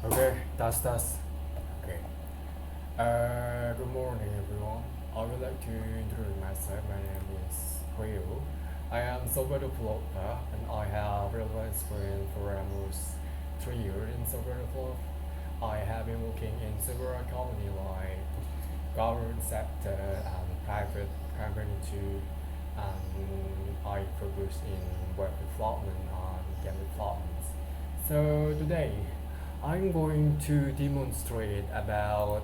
Okay, that's okay. Good morning, everyone. I would like to introduce myself. My name is Rio. I am software developer and I have relevant experience for almost 3 years in software development. I have been working in several companies like government sector and private company too. And I focus in web development and game development. So today, I'm going to demonstrate about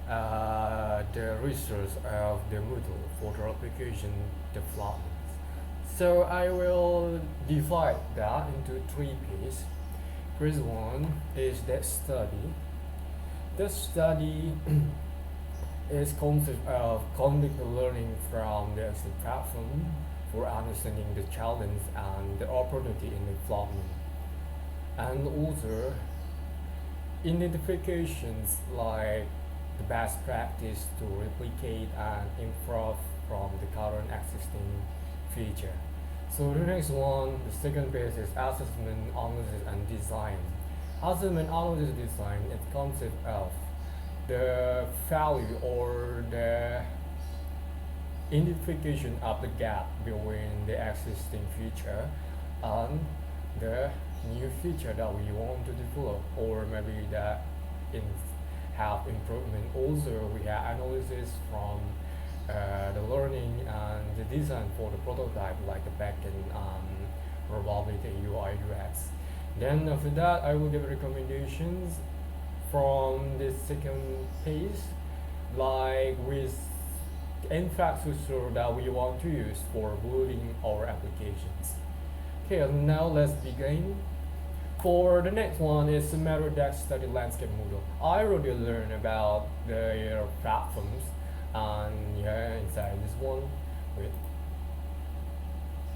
the research of the Moodle for the application development. So I will divide that into three pieces. First one is that study. The study is concept of conduct learning from the platform for understanding the challenge and the opportunity in development. And also identifications like the best practice to replicate and improve from the current existing feature. So the next one, the second phase is assessment, analysis, and design. Assessment, analysis, design is concept of the value or the identification of the gap between the existing feature and the new feature that we want to develop, or maybe that in have improvement. Also, we have analysis from the learning and the design for the prototype, like the backend probably the UI UX. Then after that, I will give recommendations from the second phase, like with infrastructure that we want to use for building our applications. Okay, now let's begin. For the next one is Merodach Study Landscape Model. I already learned about the platforms and yeah, inside this one, with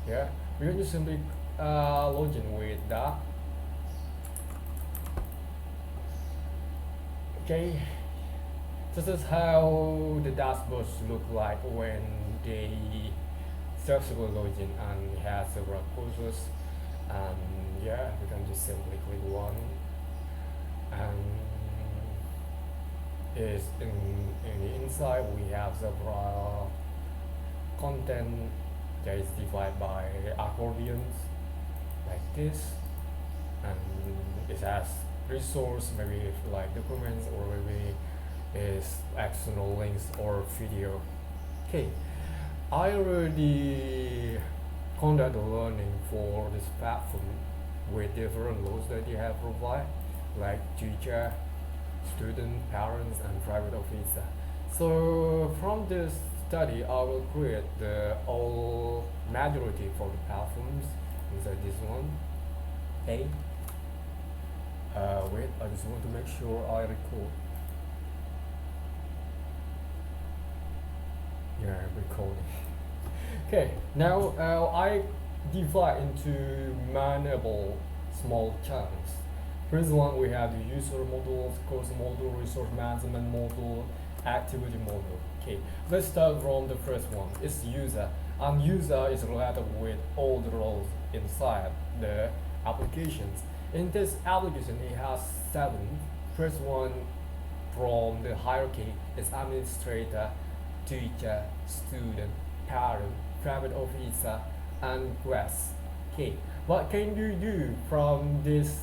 yeah, we're going to simply log in with that. Okay, this is how the dashboards look like when they successfully log in and has several courses. And yeah, we can just simply click one and is in the inside we have several content that is divided by accordions like this, and it has resource, maybe if like documents or maybe is external links or video. Okay, I already conduct the learning for this platform with different roles that you have provided, like teacher, student, parents, and private officer. So from this study, I will create the all majority for the platforms inside this one. A. Wait, I just want to make sure I record. Yeah, recording. Okay, now I divide into manageable small chunks. First one we have the user module, course module, resource management module, activity module. Okay, let's start from the first one. It's user, and user is related with all the roles inside the applications. In this application, it has seven. First one from the hierarchy is administrator, teacher, student, parent, private officer, and guest. Okay, what can you do from these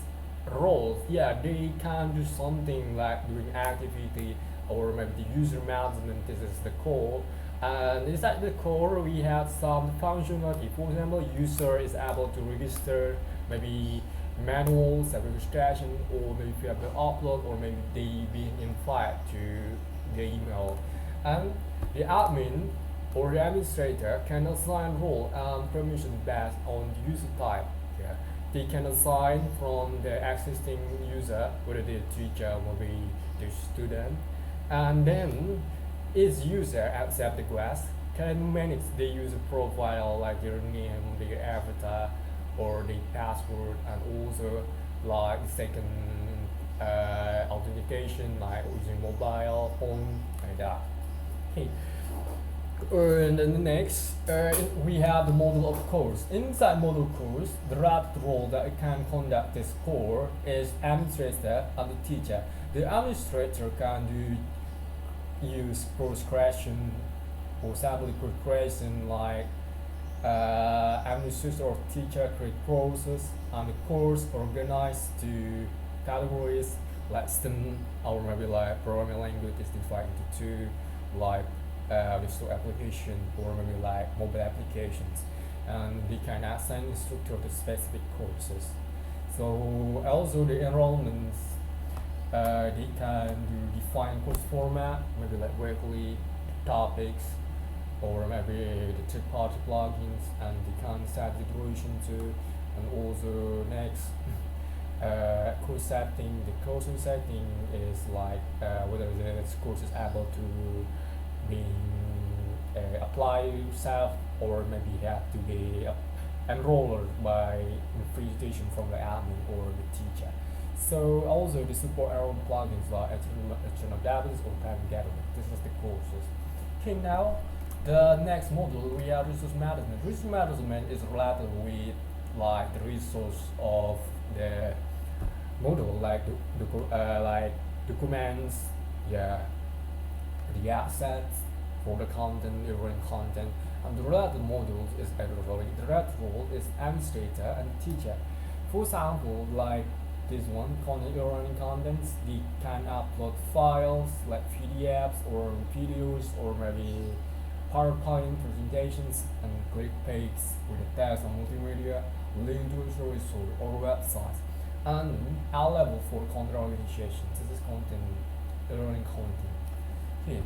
roles? Yeah, they can do something like doing activity or maybe the user management. This is the core. And inside the core, we have some functionality. For example, user is able to register maybe manual self-registration, or maybe you have the upload, or maybe they being invited to the email. And the admin or the administrator can assign role and permission based on the user type. Yeah. They can assign from the existing user, whether the teacher or be the student, and then each user accept the request can manage the user profile like their name, their avatar, or the password, and also like second authentication like using mobile phone like that. Okay. And then the next, we have the model of course. Inside model course, the right role that can conduct this course is administrator and the teacher. The administrator can use course creation or assembly creation like administrator or teacher create courses and the course organized to categories like STEM or maybe like programming language is divided into two like digital application or maybe like mobile applications and they can assign instructor to specific courses. So also the enrollments they can do define course format maybe like weekly topics or maybe the third-party plugins and they can set the duration too and also next course setting. The course setting is like whether the course is able to be apply yourself or maybe you have to be enrolled by invitation from the admin or the teacher. So also the support our own plugins like HTML Database or Time Gathering. This is the courses. Okay, now the next module we have resource management. Resource management is related with like the resource of the module, like like documents, yeah, the assets for the content, relevant content, and the related modules is everybody. The related role is administrator and teacher. For example, like this one, content learning contents, they can upload files like PDFs or videos or maybe PowerPoint presentations and click pages with a text on multimedia, link to a resource or website. And L level for content organization. This is content learning content. Here.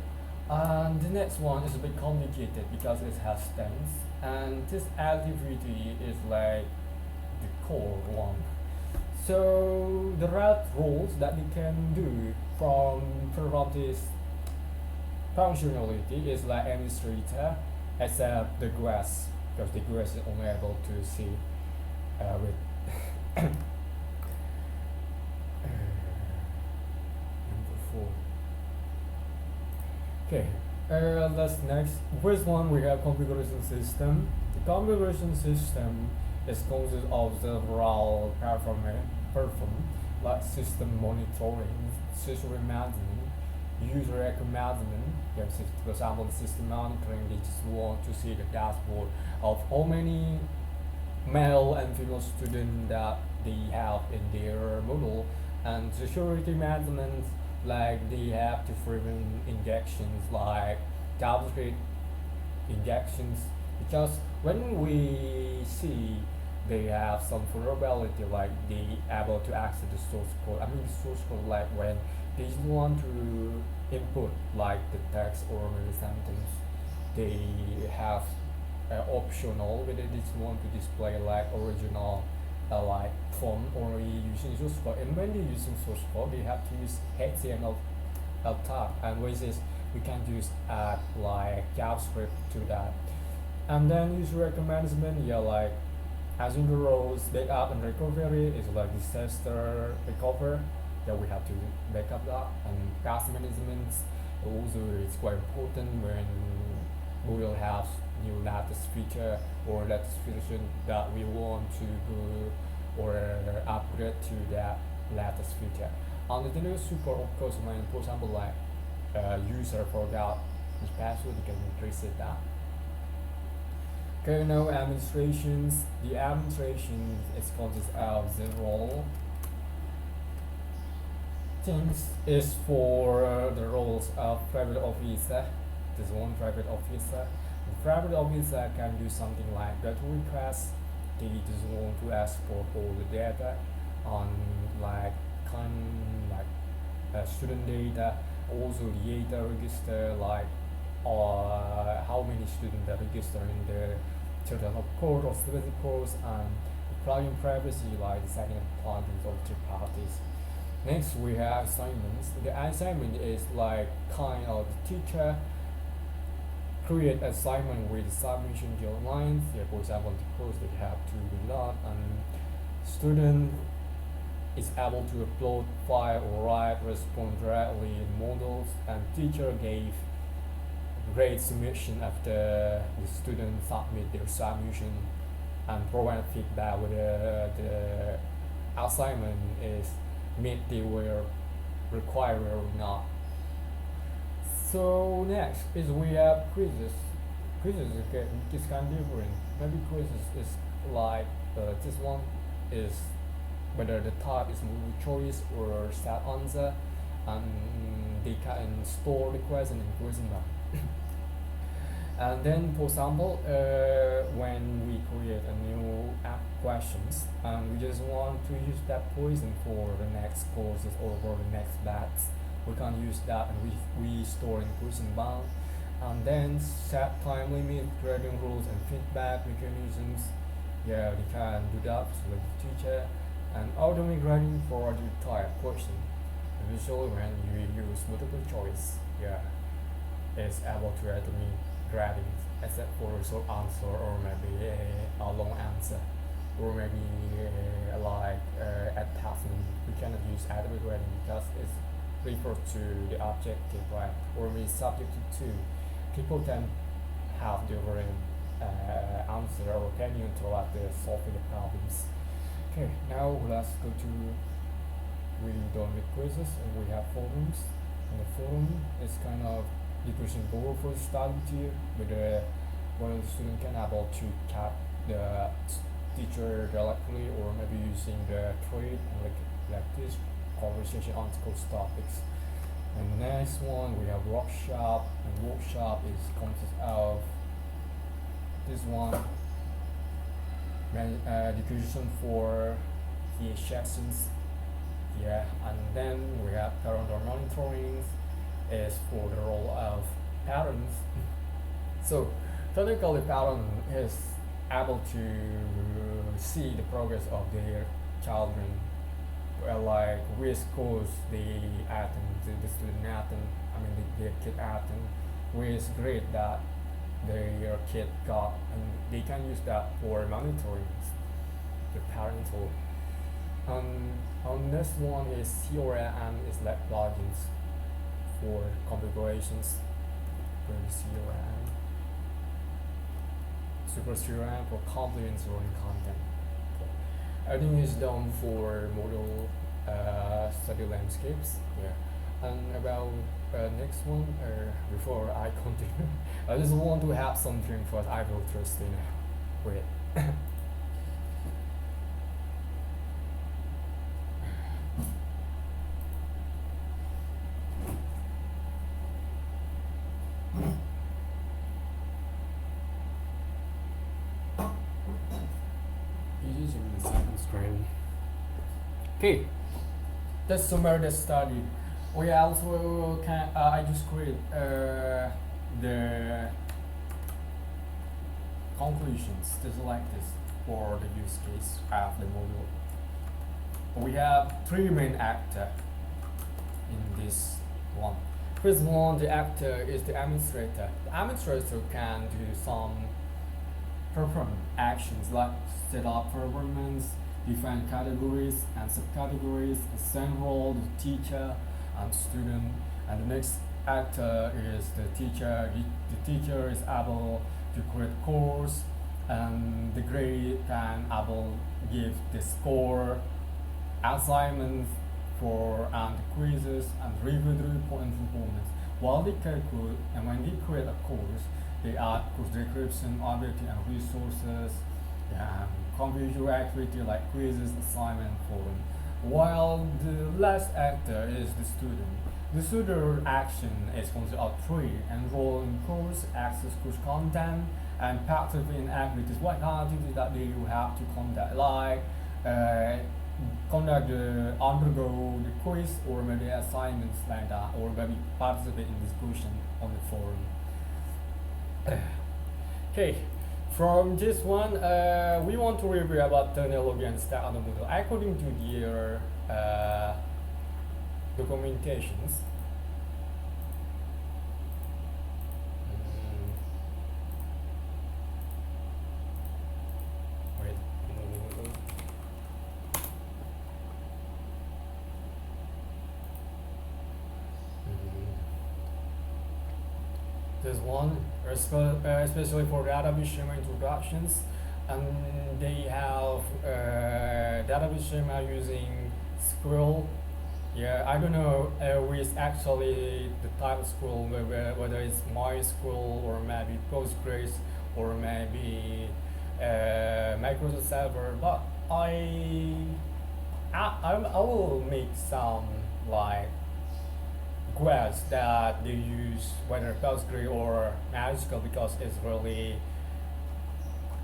And the next one is a bit complicated because it has stems and this activity is like the core one. So the red roles that you can do from this functionality is like administrator except the grass because the grass is only able to see with number 4. Okay, let's next. First one we have configuration system. The configuration system is consist of several perform like system monitoring, system management, user record management. You have for example system monitoring. They just want to see the dashboard of how many male and female students that they have in their module, and security management like they have to prevent injections like JavaScript injections because when we see they have some vulnerability like they able to access the source code. I mean source code like when they want to input like the text or maybe sentence they have optional whether they just want to display like original like font or using source code and when they're using source code they have to use HTML tag and with this we can use add like JavaScript to that and then user record management yeah like as in the roles backup and recovery is like disaster recover that we have to backup that and task management also it's quite important when we will have new latest feature or latest version that we want to go or upgrade to that latest feature. On the new support of course when for example like user forgot his password you can reset that. Okay, now administrations. The administration is consists of several things is for the roles of private officer. There's one private officer. The private officer can do something like data request. They just want to ask for all the data on like student data, also the data register like how many students are registered in the total of code or specific course and plugin privacy like setting up plugins of third parties. Next we have assignments. The assignment is like kind of the teacher create assignment with submission deadlines. Yeah, for example the course they have to reload and student is able to upload file or write respond directly in modules and teacher gave grade submission after the students submit their submission and provide feedback whether the assignment is meet they were required or not. So next is we have quizzes. Quizzes is kind of different. Maybe quizzes is like this one is whether the type is multiple choice or set answer, and they can store the question in question bank. And then, for example, when we create a new app questions and we just want to use that question for the next courses or for the next batch, we can use that and we store in question bank. And then set time limit, grading rules, and feedback mechanisms. Yeah, we can do that with the teacher. And automate grading for the type question. Usually, when you use multiple choice, yeah, it's able to automate grading, except for a short answer or maybe a long answer, or maybe attachment. We cannot use automate grading because it's referred to the objective, right? Or maybe subjective to. People can have different answer or opinion toward the solving the problems. Okay, now let's go to we done with quizzes and we have forums. And the forum is kind of education goal for the study year, where the student can able to tap the teacher directly or maybe using the trade and like this conversation on course topics. And the next one we have workshop, and workshop is consists of this one education for the sessions. Yeah, and then we have parental monitoring is for the role of parents. So technically parent is able to see the progress of their children, like which schools they attend, the student attend, their kid attend, which grade that their kid got, and they can use that for monitoring the parental. On this one is CRM is like plugins for configurations for the CRM. Super CRM for compliance or content. Everything is done for model study landscapes. Yeah. And about next one, before I continue, I just want to have something first. I will trust in. Wait. Using the second screen. Okay, let's summarize the study. We also can. I just create the conclusions just like this for the use case of the module. We have three main actors in this one. First one, the actor is the administrator. The administrator can do some perform actions like set up performance, define categories and subcategories, assign role, the teacher and student. And the next actor is the teacher. The teacher is able to create course, and the grade can able give the score, assignments for and quizzes and review the report and performance. While they calculate and when they create a course, they add course description, objective and resources, and confusion activity like quizzes, assignment, forum. While the last actor is the student. The student action is consist of three: enroll in course, access course content, and participate in activities. What kind of activities that they will have to conduct, like undergo the quiz or maybe assignments like that, or maybe participate in discussion on the forum. Okay, from this one, we want to review about terminology and style of the model according to their documentations. Wait. There's one, especially for database schema introductions, and they have database schema using Squirrel. Yeah, I don't know which actually the type of Squirrel, whether it's MySQL or maybe Postgres or maybe Microsoft Server, but I will make some like queries that they use whether Postgre or MySQL because it's really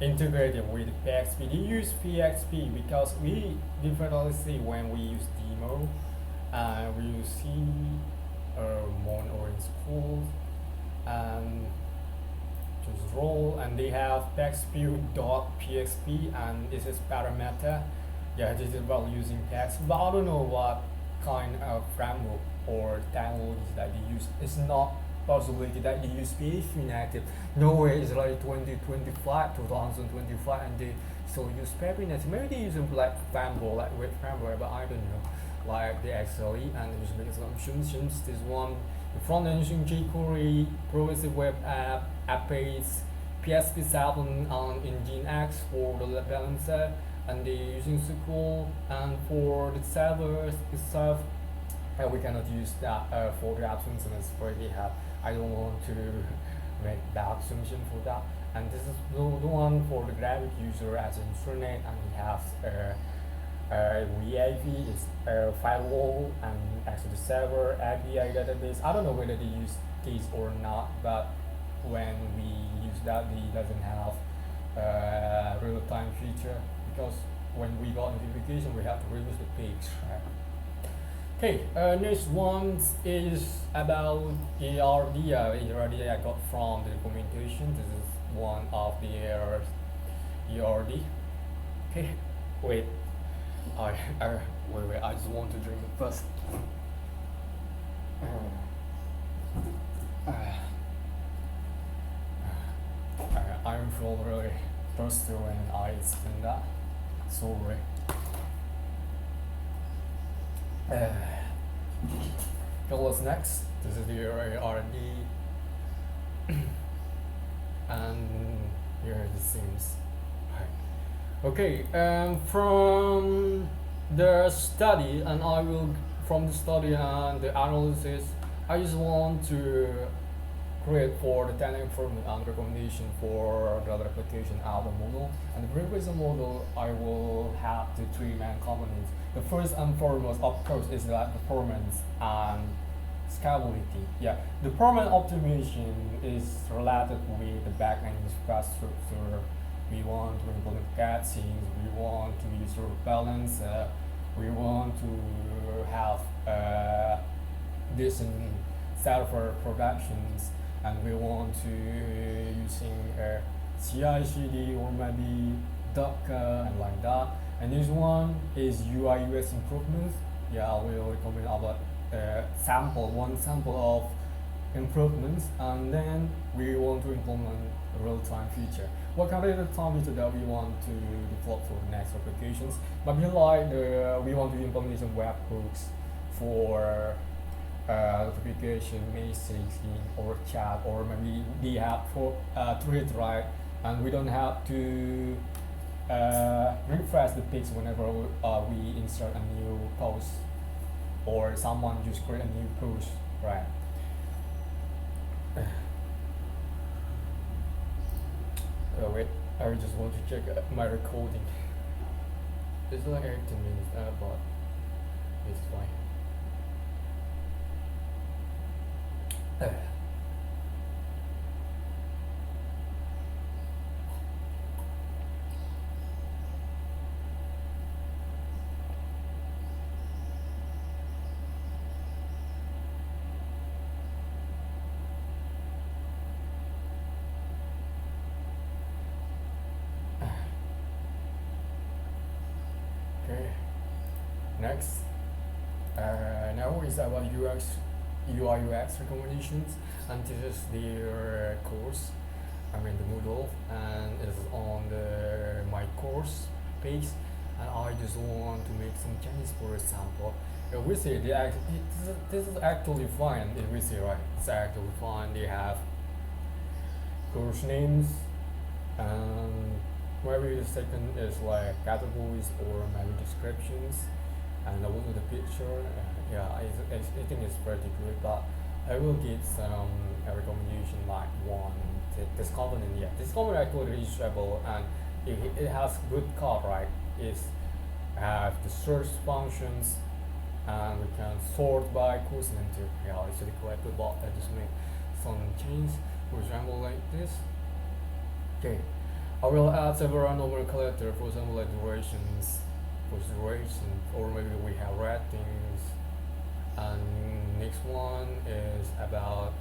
integrated with PXP. They use PXP because we definitely see when we use demo, we use C Mon or in school, and just roll, and they have PXP and this is parameter. Yeah, this is about using PXP, but I don't know what kind of framework or technologies that they use. It's not possibility that they use PHP native. No way it's like 2025, and they still use PHP native. Maybe they use like framework, like web framework, but I don't know. Like they actually, and just make some assumptions. This one, the front end using jQuery, progressive web app, APIs, PSP7 and Nginx for the load balancer, and they using SQL, and for the servers itself, we cannot use that for the assumption as already have. I don't want to make that assumption for that. And this is the one for the graphic user as an internet, and we have VAV is firewall, and actually the server API database. I don't know whether they use these or not, but when we use that, it doesn't have real-time feature because when we got notification, we have to reuse the page. Right? Okay, next one is about ARD. ARD I got from the documentation. This is one of the errors. ARD. Okay, wait. Wait. I just want to drink it first. I'm feel really thirsty when I spend that. Sorry. What's next? This is the R&D, and here are the scenes. Okay, from the study, and I will from the study and the analysis, I just want to create for the technical improvement and recommendation for the other application of the model. And the previous model, I will have the three main components. The first and foremost, of course, is that performance and scalability. Yeah, the performance optimization is related with the backend infrastructure. We want to implement caching, we want to use load balancer, we want to have decent server productions, and we want to using CI/CD or maybe Docker and like that. And this one is UI UX improvements. Yeah, I will recommend about one sample of improvements, and then we want to implement a real-time feature. What kind of real-time feature that we want to develop for the next applications? Maybe like we want to implement some webhooks for notification, messaging, or chat, or maybe we have for thread, right? And we don't have to refresh the page whenever we insert a new post or someone just create a new post, right? Wait, I just want to check my recording. It's like 18 minutes, but it's fine. Okay, next. Now is about UI UX recommendations, and this is their course. I mean the Moodle, and it's on my course page. And I just want to make some changes. For example, we see this is actually fine. If we see right, it's actually fine. They have course names, and maybe the second is like categories or maybe descriptions, and also the picture. Yeah, I think it's pretty good, but I will give some a recommendation like one. This component, yeah, this component I call reachable, and it has good copyright. It's have the search functions, and we can sort by course name too. Yeah, it's the correct, but I just make some change, for example, like this. Okay, I will add several nomenclature, for example, like durations, duration, or maybe we have ratings. And next one is about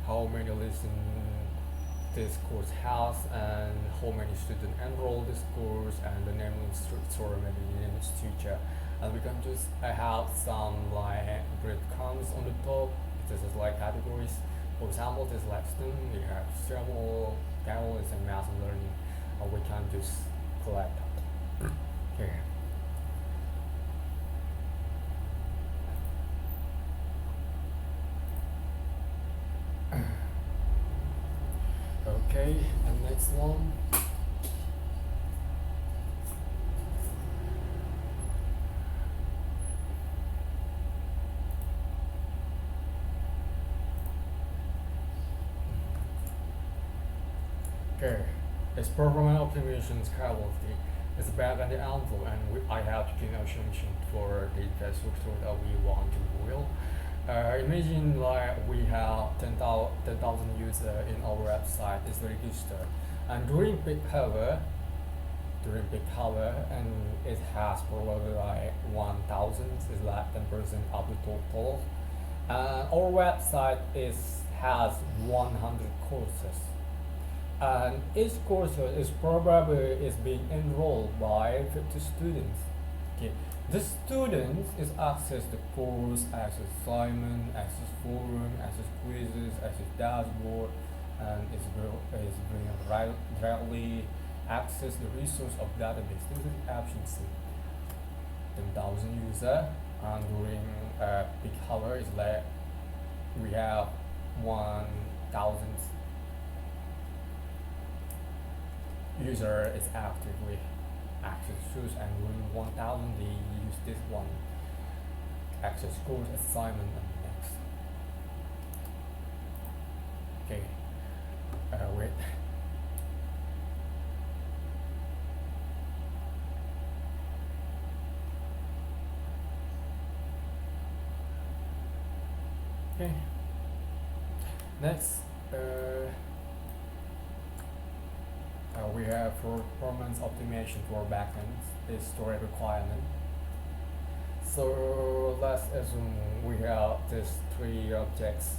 how many listen this course has and how many students enroll this course and the name of the instructor, maybe the name of the teacher. And we can just have some like breadcrumbs on the top. This is like categories. For example, this lesson we have several categories in math learning, and we can just collect that. Okay. Okay, and next one. Okay, it's performance optimization capability. It's back on the envelope, and I have to give assumption for the infrastructure that we want to build. Imagine like we have 10,000 users in our website is registered, and during peak hour, and it has probably like 1,000 is like 10% of the total. Our website is has 100 courses, and each course is probably is being enrolled by 50 students. Okay, the students is access the course, access assignment, access forum, access quizzes, access dashboard, and is being directly access the resource of database. This is efficiency. 10,000 user, and during peak hour is like we have 1,000 user is actively access tools, and during 1,000 they use this one access course assignment and next. Okay, wait. Okay, next we have for performance optimization for backends is storage requirement. So let's assume we have these three objects,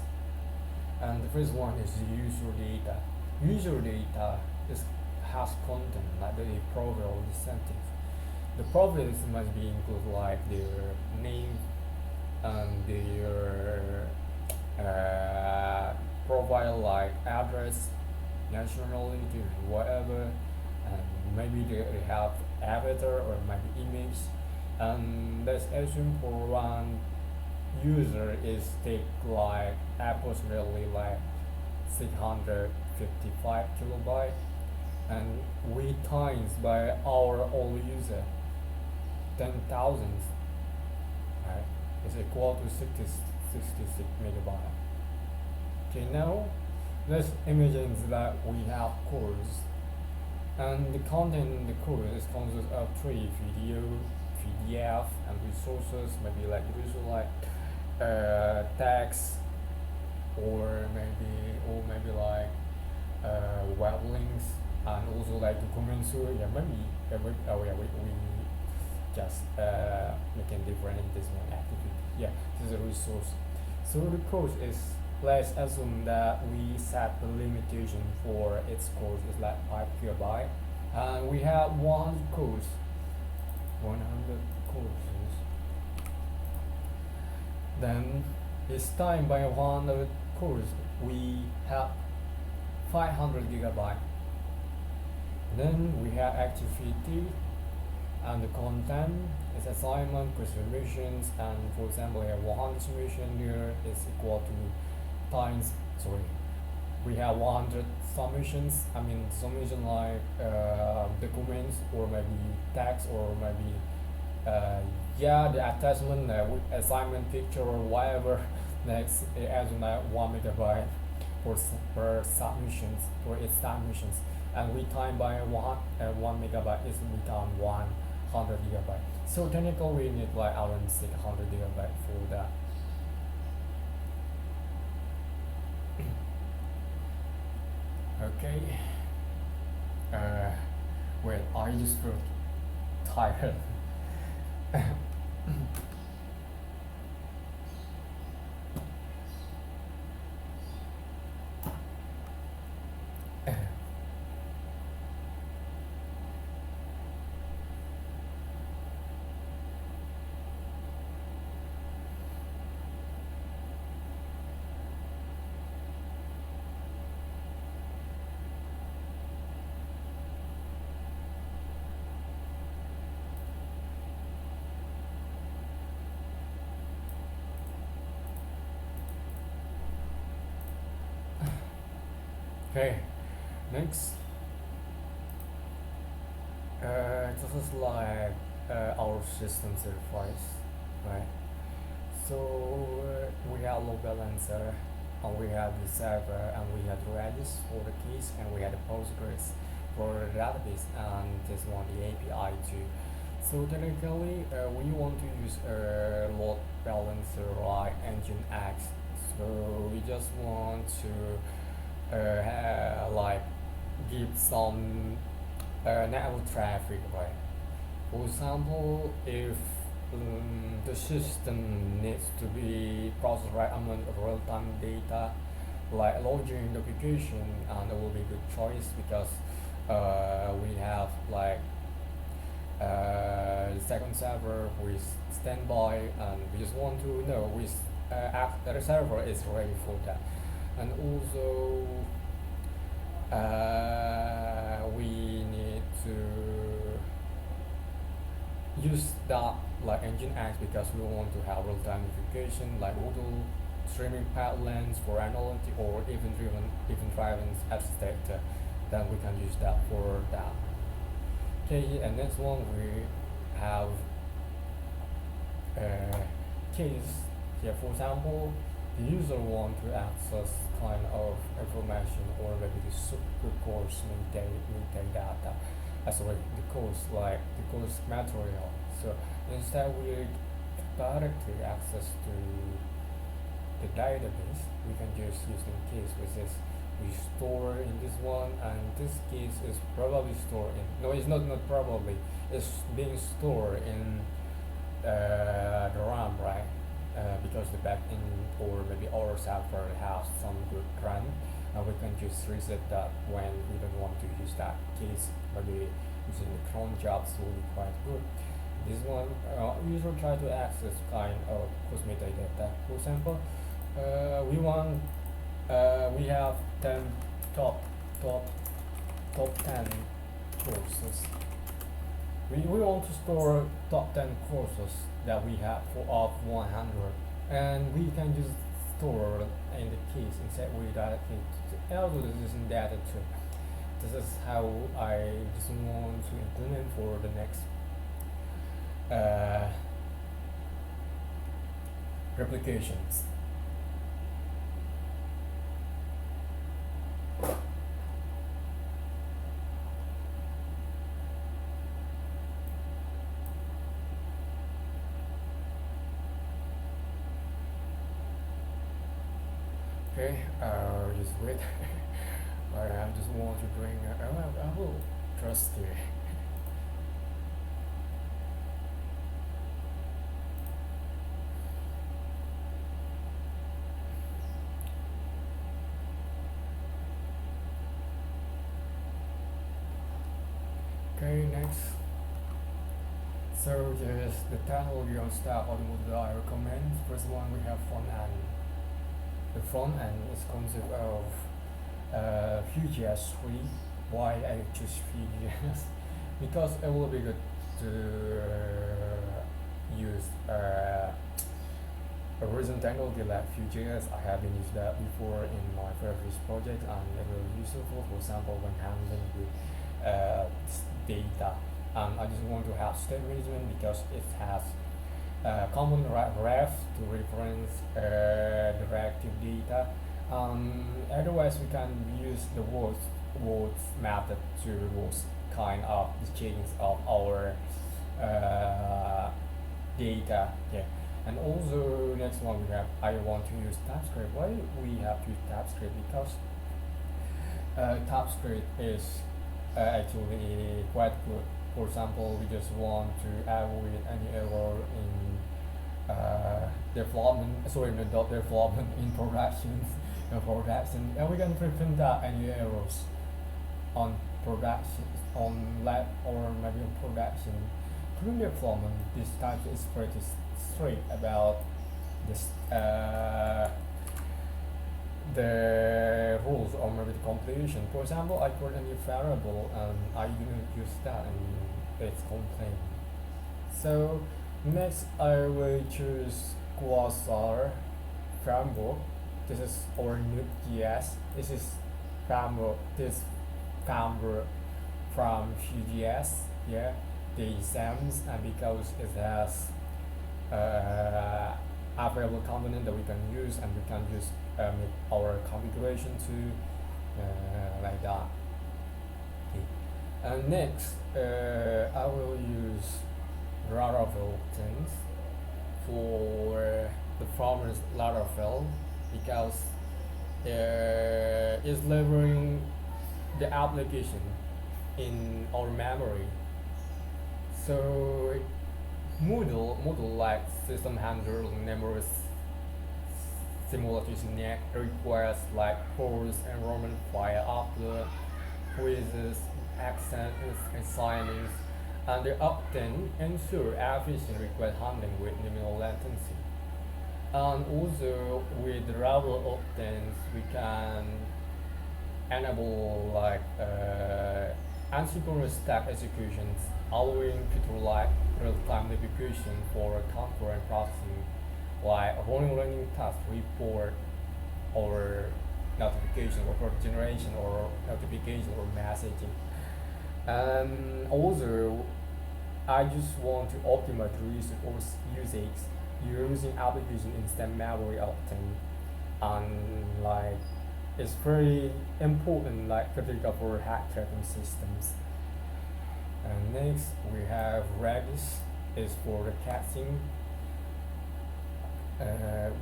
and the first one is the user data. User data is has content like the profile of the sentence. The profiles must be include like their name and their profile like address, nationality, whatever, and maybe they have avatar or maybe image. And let's assume for one user is take like approximately like 655 kilobyte, and we times by our all user 10,000, right, is equal to 66 megabyte. Okay, now let's imagine that we have course, and the content in the course is consists of three video, PDF, and resources, maybe like text, or maybe like web links, and also like documents. So yeah, maybe we just making different in this one activity. Yeah, this is a resource. So the course is, let's assume that we set the limitation for its course is like 5 kilobyte, and we have one course, 100 courses. Then it's time by 100 course we have 500 gigabyte. Then we have activity, and the content is assignment, quiz submissions, and for example, we have 100 submission here is equal to times we have 100 submissions. I mean, submission like documents or maybe text or maybe yeah, the attachment with assignment picture or whatever. Next, as like 1 MB per submissions for its submissions, and we time by 1 MB is we time 100 GB. So technically, we need like around 600 GB for that. Okay. Uh, wait, I just feel tired. Okay, next. This is like our system interface, right? So we have load balancer, and we have the server, and we have the Redis for the keys, and we have the Postgres for the database, and this one the API too. So technically, we want to use a load balancer like Nginx. So we just want to like give some network traffic, right? For example, if the system needs to be processed right amount of real-time data, like logging the application, and it will be a good choice because we have like the second server with standby, and we just want to know which the server is ready for that. And also we need to use that like Nginx because we want to have real-time notification like model streaming pipelines for analytic or even driven apps data. Then we can use that for that. Okay, and next one we have case. Yeah, for example, the user want to access kind of information or maybe the super course maintain data as well the course like the course material. So instead we directly access to the database, we can just use the case which is we store in this one, and this case is probably stored in no, it's not probably, it's being stored in the RAM, right? Because the backend or maybe our server has some good run, and we can just reset that when we don't want to use that case. Maybe using the cron jobs will be quite good. This one we usually try to access kind of course metadata. For example, we have 10 top top top 10 courses. We want to store top 10 courses that we have for of 100, and we can just store in the keys instead we directly to the algorithm data too. This is how I just want to implement for the next uh, replications. Okay, just wait. I just want to bring. I will trust you. Okay, next. So just the technology on start on what I recommend. First one we have front end. The front end is concept of Vue.js 3. Why I choose Vue.js? Because it will be good to use a recent technology like Vue.js. I have been used that before in my previous project and it will useful, for example, when handling with data. I just want to have state management because it has common ref to reference the reactive data. Otherwise, we can use the words method to reverse kind of the change of our uh, data. Yeah. And also next one we have I want to use TypeScript. Why we have to use TypeScript? Because TypeScript is actually quite good. For example, we just want to avoid any error in development, sorry, not development, in productions, and we can prevent that any errors on production, on lab or maybe on production. During development, this type is pretty strict about this the rules or maybe the completion. For example, I create a new variable and I didn't use that and it's complaint. So next I will choose Quasar framework. This is our Nude.js. This is framework. This framework from Vue.js. Yeah, the exams and because it has available component that we can use and we can use make our configuration to like that. Okay. And next, I will use Laravel things for the farmer's Laravel because it's delivering the application in our memory. So Moodle like system handle numerous simulation requires like course enrollment file upload, quizzes, accent assignments, and they often ensure efficient request handling with minimal latency. And also with the Laravel options, we can enable like asynchronous stack executions, allowing feature like real-time notification for concurrent processing, like running task report or notification or generation or notification or messaging. And also, I just want to optimize the usage using application instant memory often, and like it's very important, like critical for hack tracking systems. And next we have Redis is for the caching.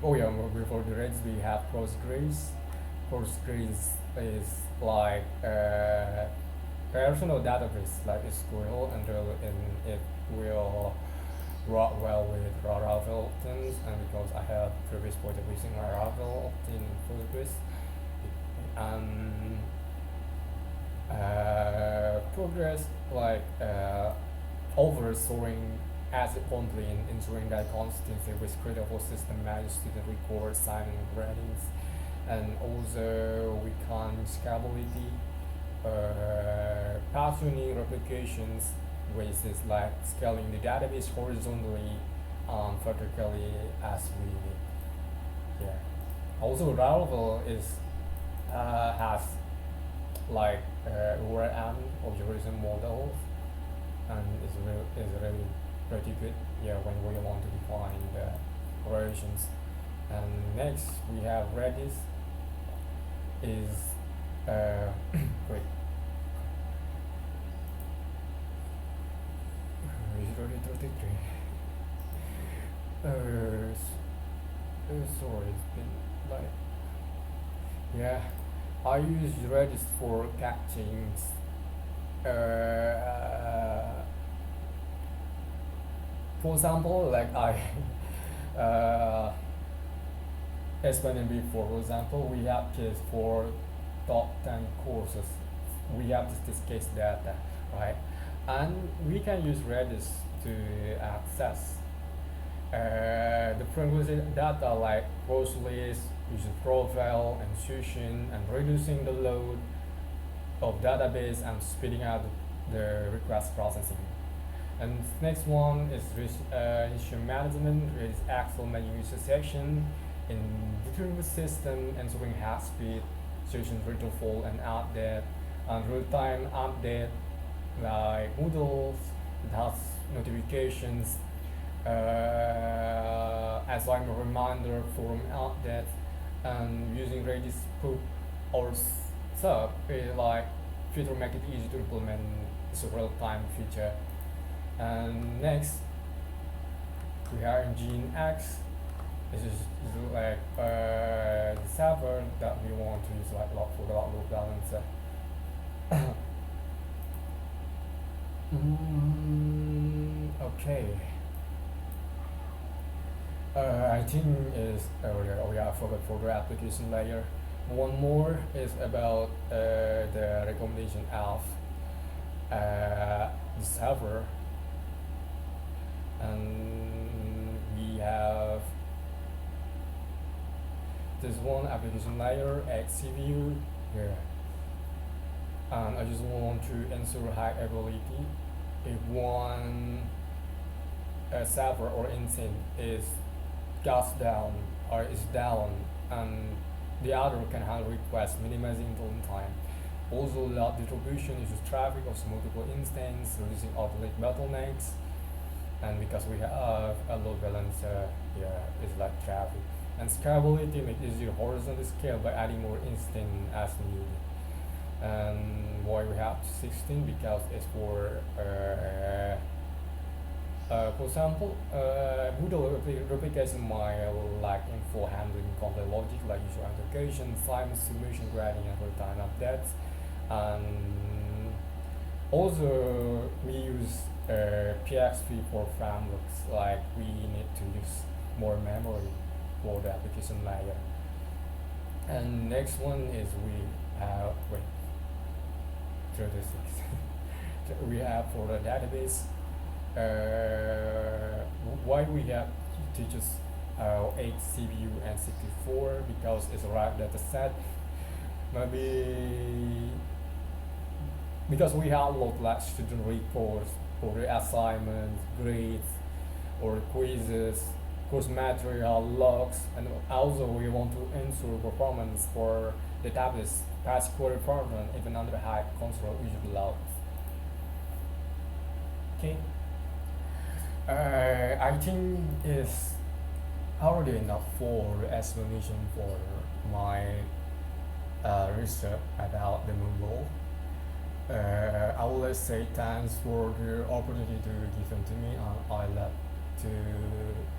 Oh yeah, before the Redis we have Postgres. Postgres is like personal database like SQL and it will work well with Laravel things, and because I have previous project using Laravel in Postgres. And progress like overstoring asset promptly and ensuring that consistency with critical system managed student record signing ratings, and also we can scalability, patterning replications, which is like scaling the database horizontally and vertically as we need. Yeah. Also, Laravel is has like ORM observation models and is really pretty good. Yeah, when we want to define the operations. And next we have Redis is wait. Is already 33. Sorry, it's been like yeah. I use Redis for catching for example, like I explained before, for example, we have case for top 10 courses. We have this case data, right? And we can use Redis to access the frequency data like course list, user profile, and session, and reducing the load of database and speeding up the request processing. And next one is issue management. It is actual menu user section in the system, ensuring high speed, session fall and update, and real-time update like Moodles. It has notifications, as I'm a reminder for an update, and using Redis put or sub like feature make it easy to implement. It's a real-time feature. And next we have Nginx. This is like the server that we want to use like for the load balancer. Okay. I think is we are for the application layer. One more is about the recommendation of the server, and we have this one application layer at CPU here, and I just want to ensure high availability. If one server or instance is goes down or is down, and the other can handle requests, minimizing downtime. Also, load distribution uses traffic of multiple instances, reducing automatic bottlenecks. And because we have a load balancer, yeah, it's like traffic. And scalability makes it easier horizontal scale by adding more instance as needed. And why we have 16? Because it's for example, Moodle replication might lack info handling complex logic like user authentication, Simon simulation grading, and real-time updates. And also, we use PXP for frameworks, like we need to use more memory for the application layer. And next one is we have, wait, 36. We have for the database, why we have teaches 8 CPU and 64, because it's a right data set. Maybe because we have a lot like student reports or the assignments, grades, or quizzes, course material, logs, and also we want to ensure performance for the database, patch query performance, even under high control user loads. Okay. I think it's already enough for explanation for my research about the Moonball. I would like to say thanks for the opportunity to give them to me, and I love to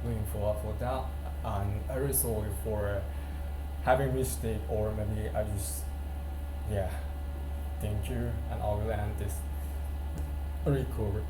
looking forward for that. And I really sorry for having mistake, or maybe I just, yeah. Thank you, and I will end this record.